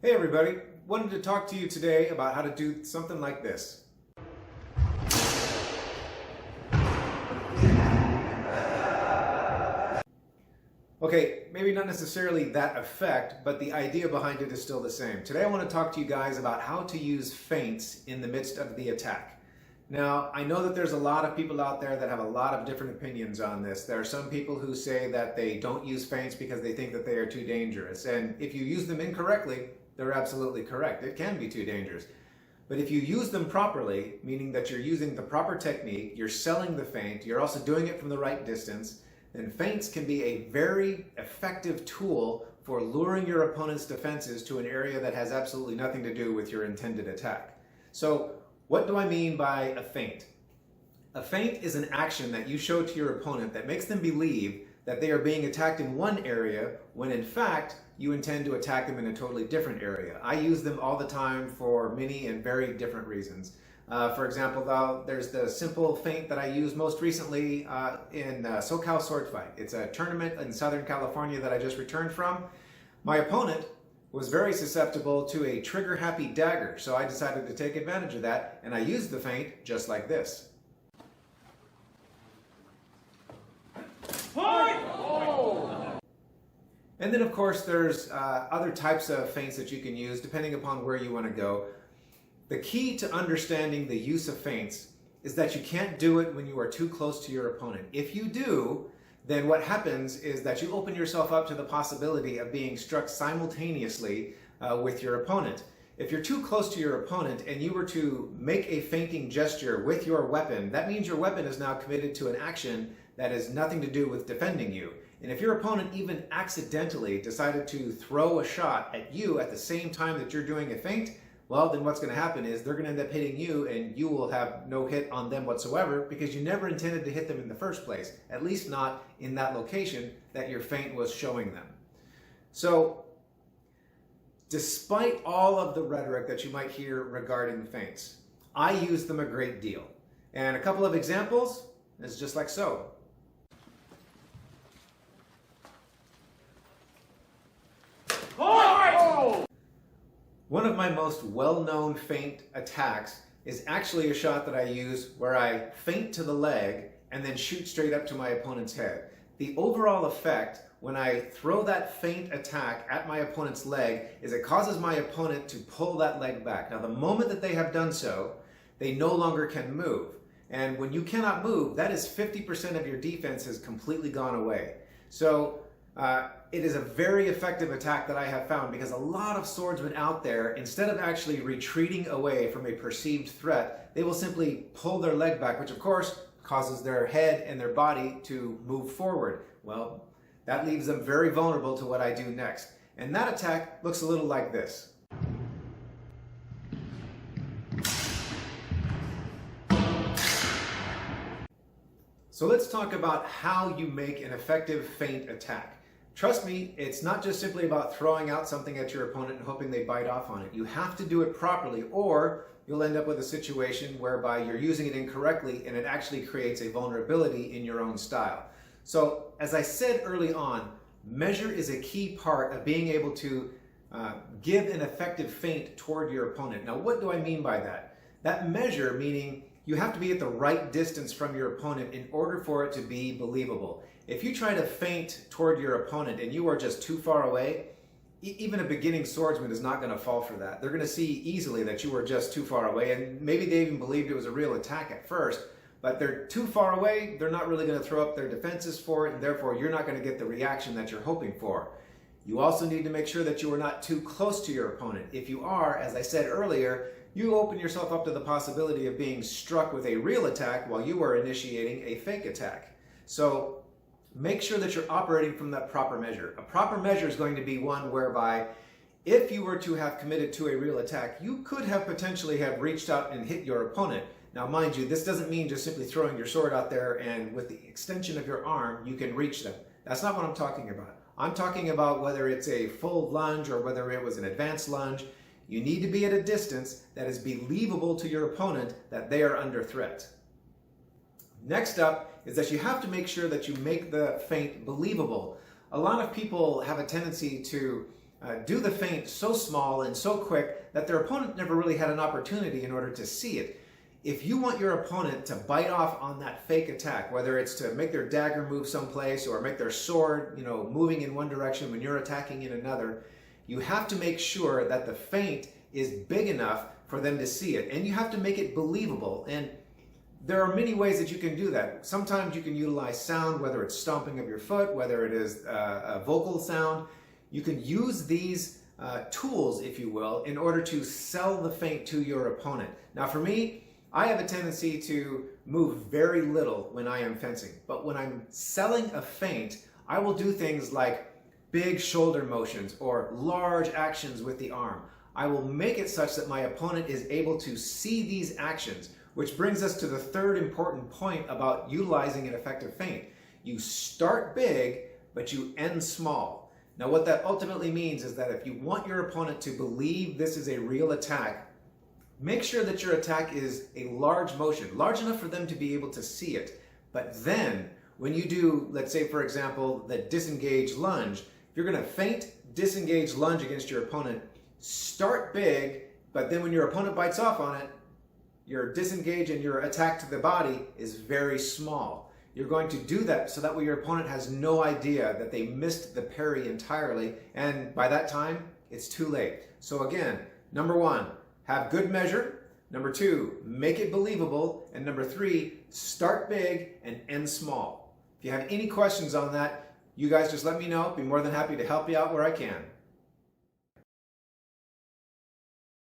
Hey everybody, wanted to talk to you today about how to do something like this. Okay, maybe not necessarily that effect, but the idea behind it is still the same. Today I want to talk to you guys about how to use feints in the midst of the attack. Now, I know that there's a lot of people out there that have a lot of different opinions on this. There are some people who say that they don't use feints because they think that they are too dangerous. And if you use them incorrectly, they're absolutely correct. It can be too dangerous. But if you use them properly, meaning that you're using the proper technique, you're selling the feint, you're also doing it from the right distance, then feints can be a very effective tool for luring your opponent's defenses to an area that has absolutely nothing to do with your intended attack. So, what do I mean by a feint? A feint is an action that you show to your opponent that makes them believe that they are being attacked in one area when in fact you intend to attack them in a totally different area. I use them all the time for many and very different reasons. For example, though, there's the simple feint that I used most recently in SoCal Sword Fight. It's a tournament in Southern California that I just returned from. My opponent was very susceptible to a trigger-happy dagger, so I decided to take advantage of that, and I used the feint just like this. And then, of course, there's other types of feints that you can use depending upon where you want to go. The key to understanding the use of feints is that you can't do it when you are too close to your opponent. If you do, then what happens is that you open yourself up to the possibility of being struck simultaneously with your opponent. If you're too close to your opponent and you were to make a feinting gesture with your weapon, that means your weapon is now committed to an action that has nothing to do with defending you. And if your opponent even accidentally decided to throw a shot at you at the same time that you're doing a feint, well, then what's going to happen is they're going to end up hitting you and you will have no hit on them whatsoever because you never intended to hit them in the first place, at least not in that location that your feint was showing them. So, despite all of the rhetoric that you might hear regarding feints, I use them a great deal. And a couple of examples is just like so. One of my most well-known feint attacks is actually a shot that I use where I feint to the leg and then shoot straight up to my opponent's head. The overall effect when I throw that feint attack at my opponent's leg is it causes my opponent to pull that leg back. Now, the moment that they have done so, they no longer can move. And when you cannot move, that is 50% of your defense has completely gone away. So, it is a very effective attack that I have found because a lot of swordsmen out there, instead of actually retreating away from a perceived threat, they will simply pull their leg back, which of course causes their head and their body to move forward. Well, that leaves them very vulnerable to what I do next. And that attack looks a little like this. So let's talk about how you make an effective feint attack. Trust me, it's not just simply about throwing out something at your opponent and hoping they bite off on it. You have to do it properly or you'll end up with a situation whereby you're using it incorrectly and it actually creates a vulnerability in your own style. So, as I said early on, measure is a key part of being able to give an effective feint toward your opponent. Now, what do I mean by that? That measure meaning you have to be at the right distance from your opponent in order for it to be believable. If you try to feint toward your opponent and you are just too far away, even a beginning swordsman is not going to fall for that. They're going to see easily that you are just too far away, and maybe they even believed it was a real attack at first, but they're too far away, they're not really going to throw up their defenses for it, and therefore you're not going to get the reaction that you're hoping for. You also need to make sure that you are not too close to your opponent. If you are, as I said earlier, you open yourself up to the possibility of being struck with a real attack while you are initiating a fake attack. So make sure that you're operating from that proper measure. A proper measure is going to be one whereby if you were to have committed to a real attack, you could have potentially have reached out and hit your opponent. Now, mind you, this doesn't mean just simply throwing your sword out there and with the extension of your arm, you can reach them. That's not what I'm talking about. I'm talking about whether it's a full lunge or whether it was an advanced lunge. You need to be at a distance that is believable to your opponent that they are under threat. Next up is that you have to make sure that you make the feint believable. A lot of people have a tendency to do the feint so small and so quick that their opponent never really had an opportunity in order to see it. If you want your opponent to bite off on that fake attack, whether it's to make their dagger move someplace or make their sword, moving in one direction when you're attacking in another, you have to make sure that the feint is big enough for them to see it. And you have to make it believable. And there are many ways that you can do that. Sometimes you can utilize sound, whether it's stomping of your foot, whether it is a vocal sound. You can use these tools, if you will, in order to sell the feint to your opponent. Now for me, I have a tendency to move very little when I am fencing. But when I'm selling a feint, I will do things like big shoulder motions or large actions with the arm. I will make it such that my opponent is able to see these actions, which brings us to the third important point about utilizing an effective feint. You start big, but you end small. Now what that ultimately means is that if you want your opponent to believe this is a real attack, make sure that your attack is a large motion, large enough for them to be able to see it. But then when you do, let's say for example, the disengage lunge, if you're going to feint, disengage lunge against your opponent, start big, but then when your opponent bites off on it, your disengage and your attack to the body is very small. You're going to do that so that way your opponent has no idea that they missed the parry entirely, and by that time, it's too late. So again, number one, have good measure. Number two, make it believable. And number three, start big and end small. If you have any questions on that, you guys just let me know. I'll be more than happy to help you out where I can.